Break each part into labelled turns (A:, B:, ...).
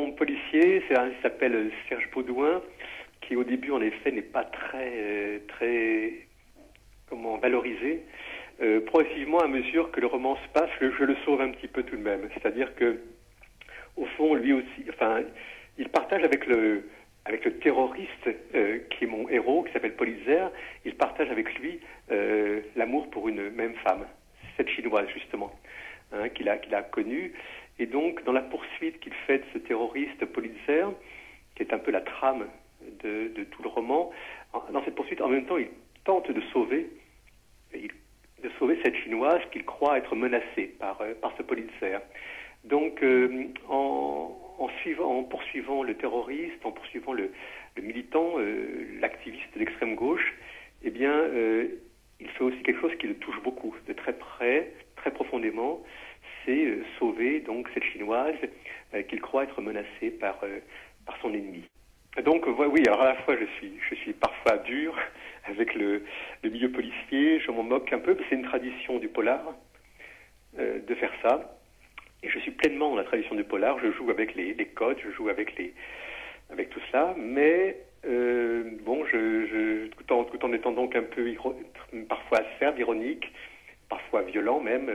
A: roman policier, il s'appelle Serge Baudouin, qui au début en effet n'est pas très valorisé. Progressivement, à mesure que le roman se passe, je le sauve un petit peu tout de même. C'est-à-dire que au fond, lui aussi, il partage avec le terroriste qui est mon héros, qui s'appelle Politzer, il partage avec lui l'amour pour une même femme, cette chinoise justement, qu'il a connue. Et donc, dans la poursuite qu'il fait de ce terroriste Politzer, qui est un peu la trame de tout le roman, dans cette poursuite, en même temps, il tente de sauver cette chinoise qu'il croit être menacée par ce Politzer. Donc, en poursuivant le terroriste, en poursuivant le militant, l'activiste d'extrême gauche, eh bien, il fait aussi quelque chose qui le touche beaucoup, de très près, très profondément. C'est sauver donc cette chinoise qu'il croit être menacée par son ennemi. Donc oui, alors à la fois je suis parfois dur avec le milieu policier, je m'en moque un peu, c'est une tradition du polar de faire ça. Et je suis pleinement dans la tradition du polar, je joue avec les codes, je joue avec tout cela, mais tout en étant donc un peu parfois acerbe, ironique, parfois violent même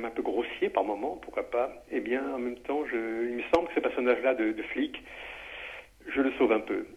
A: un peu grossier par moments, pourquoi pas, eh bien en même temps il me semble que ce personnage-là de flic, je le sauve un peu.